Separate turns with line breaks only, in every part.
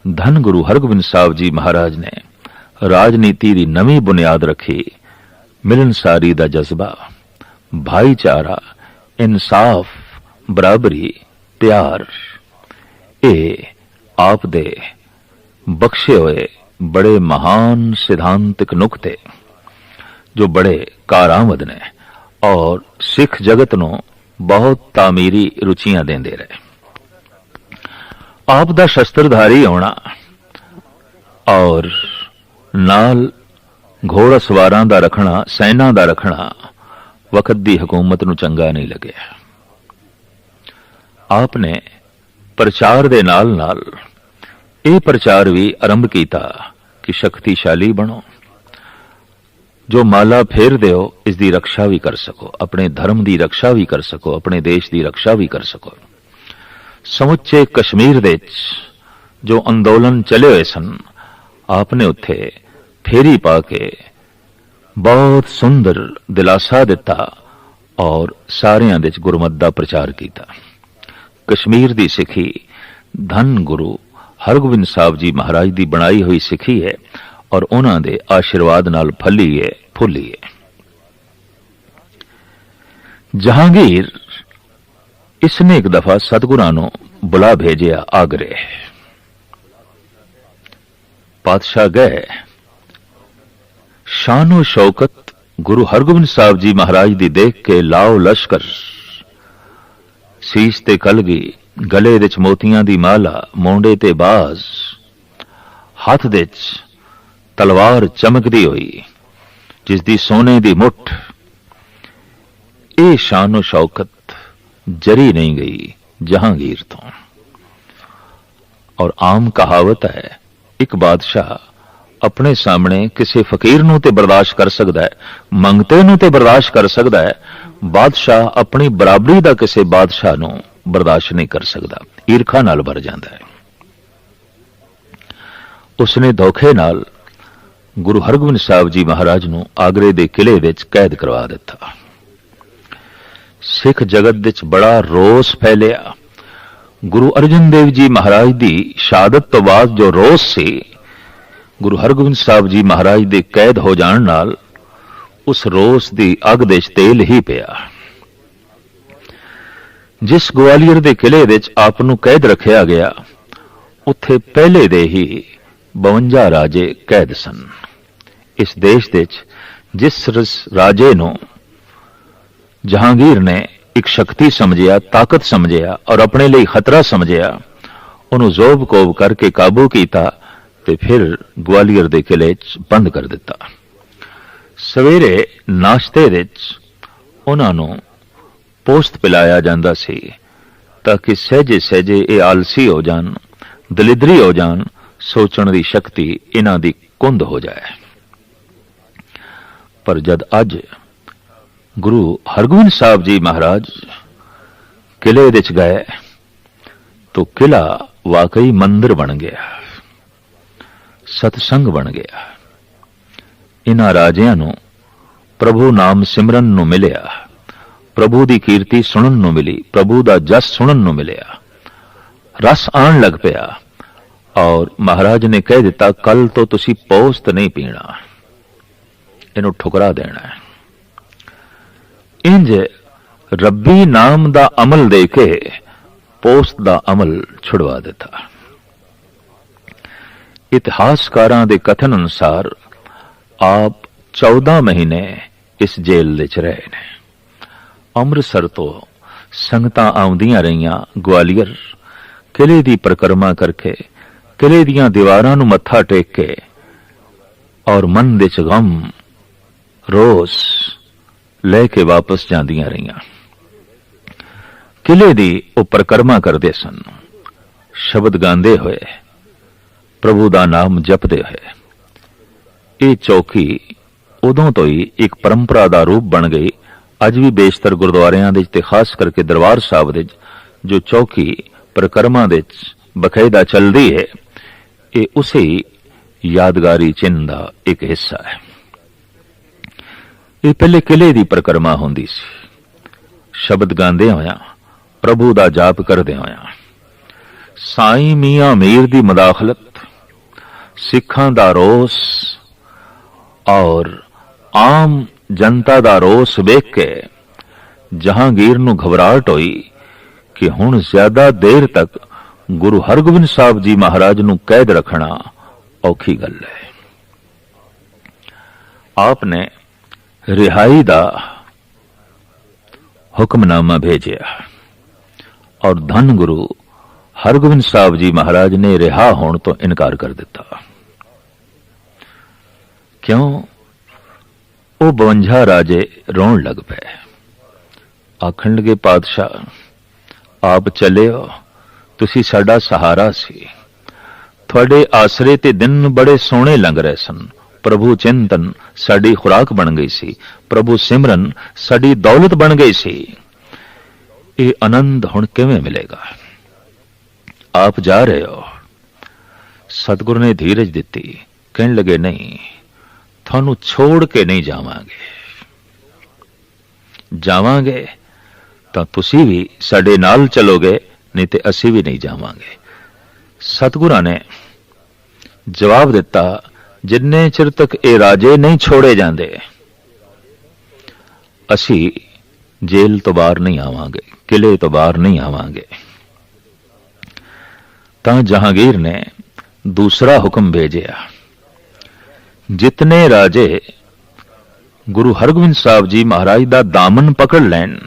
धन गुरु हरगोबिंद साहब जी महाराज ने राजनीति की नवी बुनियाद रखी। मिलनसारी का जज्बा, भाईचारा, इंसाफ, बराबरी, प्यार, ये आप दे बख्शे हुए बड़े महान सिद्धांतिक नुकते जो बड़े कारामद ने और सिख जगत नूं बहुत तामीरी रुचियां देंदे रहे। आप दा शस्त्रधारी होना और नाल घोड़ा सवारां दा रखना, सैना दा रखना वक्त दी हुकूमत नूं चंगा नहीं लग्या। आपने प्रचार दे नाल नाल ये प्रचार भी आरंभ किया कि शक्तिशाली बनो, जो माला फेर दिओ इसकी रक्षा भी कर सको, अपने धर्म की रक्षा भी कर सको, अपने देश की रक्षा भी कर सको। समुचे कश्मीर दे जो अंदोलन चले हुए सन, आपने उत्थे फेरी पा के बहुत सुंदर दिलासा दिता और सारियां दे गुरमत दा प्रचार किया। कश्मीर दी सिखी धन गुरु हरगोबिंद साहब जी महाराज दी बनाई हुई सिखी है और उन्हां दे आशीर्वाद नाल फली है, फुली है। जहांगीर इसने एक दफा सतगुरां नूं बुला भेजिया आगरे। पातशाह गए, शानो शौकत गुरु हरगोबिंद साहब जी महाराज दी देख के लाओ लश्कर, सीस ते कलगी, गले विच मोतियां दी माला, मोंडे ते बाज, हाथ विच तलवार चमकदी हुई जिसदी सोने दी मुठ। ये शानो शौकत जरी नहीं गई जहांगीर तो। और आम कहावत है, एक बादशाह अपने सामने किसी फकीर नूं ते बर्दाश्त कर सकता है, मंगते नूं ते बर्दाश्त कर सकता है, बादशाह अपनी बराबरी दा किसी बादशाह नूं बर्दाश्त नहीं कर सकता, ईरखा नाल भर जाता है। उसने धोखे नाल गुरु हरगोबिंद साहब जी महाराज नूं आगरे दे किले विच कैद करवा दिता। सिख जगत विच बड़ा रोस फैलिया। गुरु अर्जन देव जी महाराज दी शहादत तो बाद जो रोस सी, गुरु हरगोबिंद साहब जी महाराज दे कैद हो जाण नाल उस रोस दी अग दे तेल ही पिया। जिस ग्वालियर दे किले विच आप नूं कैद रखिया गया, उत्थे पहले दे ही 52 राजे कैद सन। इस देश विच जिस राजे नूं जहांगीर ने एक शक्ति समझिया, ताकत समझिया और अपने लिए खतरा समझिया, उन्होंने जोब कोब करके काबू किया ते फिर ग्वालियर दे किले च बंद कर दिता। सवेरे नाश्ते विच उन्हां नूं पोस्त पिलाया जांदा सी ताकि सहजे सहजे ये आलसी हो जान, दलिदरी हो जान, सोचण दी शक्ति इन्हां दी कुंद हो जाए। पर जद अज गुरु हरगोबिंद साहब जी महाराज किले विच गए तो किला वाकई मंदिर बन गया, सतसंग बन गया। इन्हां राजियां नूं प्रभु नाम सिमरन नूं मिलिया, प्रभु दी कीर्ति सुनन नूं मिली, प्रभु दा जस सुनन नूं मिलिया, रस आण लग पिया और महाराज ने कह दिता, कल तो तुसी पोस्त नहीं पीना, इनू ठुकरा देना है। इंज रब्बी नाम दा अमल दे के पोस्त दा अमल छुड़वा दिता। इतिहासकारां दे कथन अनुसार आप 14 महीने इस जेल विच रहे ने। अमृतसर तो संगतां आउंदियां रहियां ग्वालियर, किले दी परिक्रमा करके किले दीयां दीवारां नूं मत्था टेक के और मन विच गम रोस लेके वापस जांदियां रहियां। किले दी ओ परिक्रमा करदे सन, शब्द गांदे होए, प्रभु दा नाम जपदे होए। ये चौकी उदों तो ही एक परंपरा दा रूप बन गई। अज भी बेशतर गुरुद्वारियां दे ते खास करके दरबार साहब दे जो चौकी परिक्रमा दे बकायदा चलदी है, ये उसे यादगारी चिन्ह दा एक हिस्सा है। ये पहले किले दी परिक्रमा होंदी सी, शब्द गांदे होया, प्रभु दा जाप करदे होया। साईं मियां मीर दी मदाखलत सिखां दा रोस और आम जनता दा रोस वेख के जहांगीर नूं घबराहट होई कि हुण ज्यादा देर तक गुरु हरगोबिंद साहब जी महाराज नूं कैद रखना औखी गल है। आपने रिहाई दा हुक्मनामा भेजिया और धन गुरु हरगोबिंद साहब जी महाराज ने रिहा होने तो इनकार कर दिता। क्यों? वो 52 राजे रोन लग पे, आखण लगे पातशाह आप चले हो, तुसी साडा सहारा सी, थोड़े आसरे ते दिन बड़े सोहणे लंघ रहे सन, प्रभु चिंतन साडी खुराक बन गई सी, प्रभु सिमरन साडी दौलत बन गई सी, ये आनंद हुण किवें मिलेगा? आप जा रहे हो। सतगुरु ने धीरज दिती, कहने लगे नहीं, थानू छोड़ के नहीं जावांगे, जावांगे तो तुसी भी साडे नाल चलोगे, नहीं तो असी भी नहीं जावांगे। सतगुरु ने जवाब दिता, जिन्ने चिर तक ये राजे नहीं छोड़े जाते असी जेल तो बाहर नहीं आवांगे, किले तो बाहर नहीं आवांगे। तां जहांगीर ने दूसरा हुक्म भेजिया, जितने राजे गुरु हरगोबिंद साहब जी महाराज दा दामन पकड़ लैन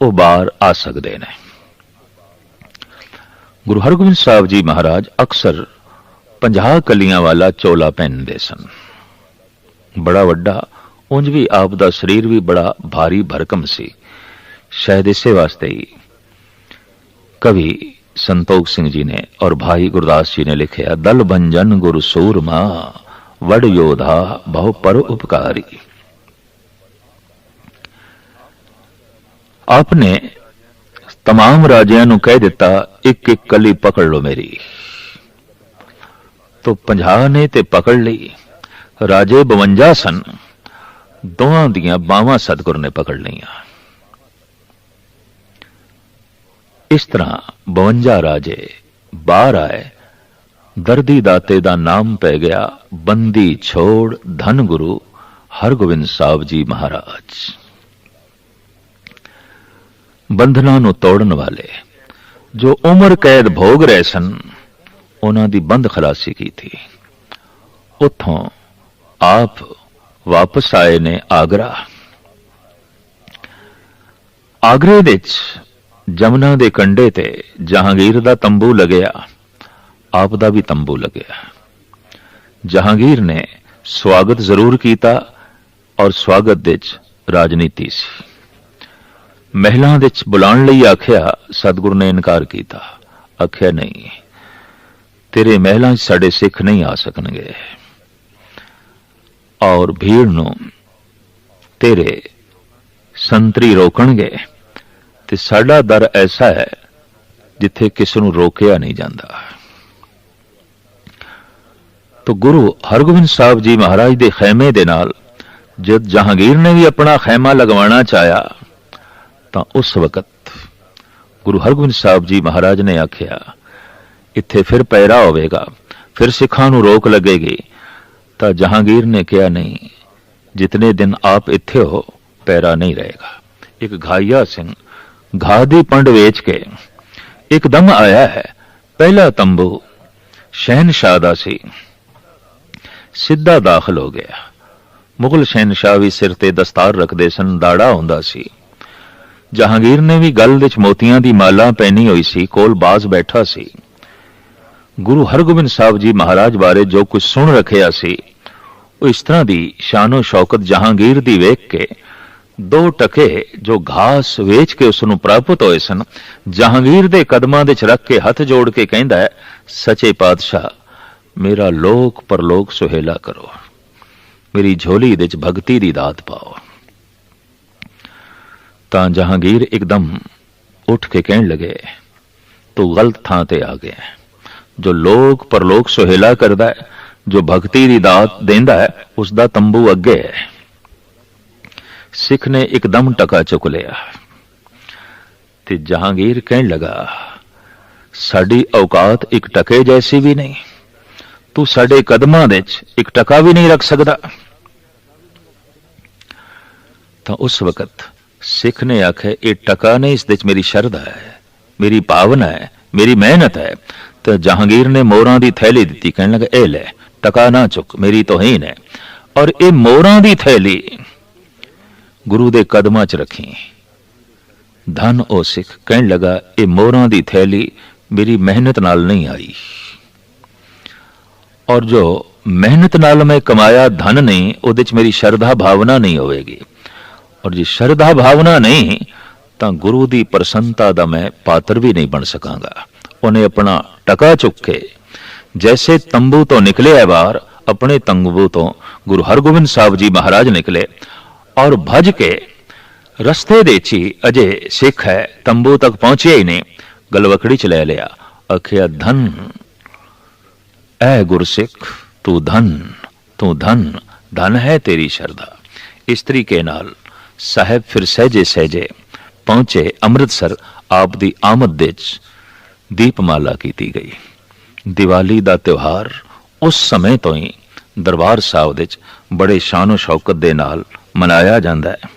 वो बाहर आ सकते ने। गुरु हरगोबिंद साहब जी महाराज अक्सर 50 कलियां वाला चोला पहनते सन, बड़ा वड्डा, उंज भी आप दा शरीर भी बड़ा भारी भरकम सी। शायद इसे वास्ते ही कवि संतोख सिंह जी ने और भाई गुरदास जी ने लिखा, दल भंजन गुरु सूरमा वड योधा बहु पर उपकारी। आपने तमाम राजियां नूं कह दिता, एक एक कली पकड़ लो मेरी, तो 50 ने ते पकड़ ली। राजे 52 सन, दोवां दियां बावां सतगुर ने पकड़ लिया। इस तरह 52 राजे बाहर आए, दर्दी दाते दा नाम पै गया बंदी छोड़ धन गुरु हरगोबिंद साहब जी महाराज। बंधना नूं तोड़न वाले जो उम्र कैद भोग रहे सन, उन्हां दी बंद खलासी की थी। उथों आप वापस आए ने आगरा। आगरे विच जमुना दे कंढे ते जहांगीर दा तंबू लगया, आप दा भी तंबू लगया। जहांगीर ने स्वागत जरूर कीता और स्वागत विच राजनीति सी। महलां विच बुलाण लई आखिया, सतगुरु ने इनकार कीता, आखिया नहीं, तेरे महलां साडे सिख नहीं आ सकणगे और भीड़ नूं तेरे संतरी रोकणगे, ते साडा दर ऐसा है जिथे किसी नूं रोकिया नहीं जाता। तो गुरु हरगोबिंद साहब जी महाराज दे खैमे दे नाल जद जहांगीर ने भी अपना खैमा लगवाना चाया, तो उस वक्त गुरु हरगोबिंद साहब जी महाराज ने आखिया, इत्थे फिर पैरा होवेगा, फिर सिखां नूं रोक लगेगी। तो जहांगीर ने कहा, नहीं, जितने दिन आप इत्थे हो पैरा नहीं रहेगा। एक घाइया सिंह घा दी पंड वेच के एकदम आया है। पहला तंबू शहनशाह दा सी, सीधा दाखिल हो गया। मुगल शहनशाह भी सिर ते दस्तार रखदे सन, दाड़ा हुंदा सी। जहांगीर ने भी गल विच मोतियां दी माला पहनी हुई सी, कोल बाज बैठा सी। गुरु हरगोबिंद साहब जी महाराज बारे जो कुछ सुन रखिया सी, वो इस तरह दी शानो शौकत जहांगीर दी वेख के 2 टके जो घास वेच के उसनूं प्राप्त होए सन, जहांगीर दे कदमां दे च रख के हथ जोड़ के कहंदा है, सचे पातशाह मेरा लोक परलोक सुहेला करो, मेरी झोली दे च भगती दी दात पाओ। तां जहांगीर एकदम उठ के कहने लगे, तू गलत थां ते आ गया। जो लोक परलोक सुहेला करदा है, जो भगती दी दात देंदा है, उसदा तंबू अगे है। सिख ने एकदम टका चुक लिया ते जहांगीर कहने लगा, साडी औकात एक टके जैसी भी नहीं, तू साडे कदमां दे च एक टका भी नहीं रख सकदा। तो उस वक्त सिख ने आखे ये टका नहीं, इस दे च मेरी शरधा है, मेरी भावना है, मेरी मेहनत है। तो जहांगीर ने मोरां दी थैली दी, कहने लगा ए ले टका ना चुक, मेरी तौहीन है। और ये मोरां दी थैली गुरु दे कदमां च रखी। धन ओ सिख, कहने लगा ये मोरां दी थैली मेरी मेहनत नाल नहीं आई, और जो मेहनत नाल मैं कमाया धन नहीं, उहदे च मेरी शरधा भावना नहीं होवेगी। और जे शरधा भावना नहीं तो गुरु की प्रसन्नता का मैं पात्र भी नहीं बन सकांगा। उन्हें अपना टका चुक के जैसे तंबू तो निकले है बाहर, अपने तंबू तो गुरु हरगोबिंद साहब जी महाराज निकले और भज के रस्ते दे ची अजे सिख है तंबू तक पहुंचे ही नहीं, गलवकड़ी च ले लिया। आखिया धन ऐ गुरसिख, तू धन, तू धन, धन है तेरी शरधा। इस तरीके नाल साहब फिर सहजे सहजे पहुंचे अमृतसर। आप दी आमद दे च दीपमाला की गई। दिवाली दा त्योहार उस समय तो ही दरबार साहब दे च बड़े शानो शौकत दे नाल मनाया जांदा है।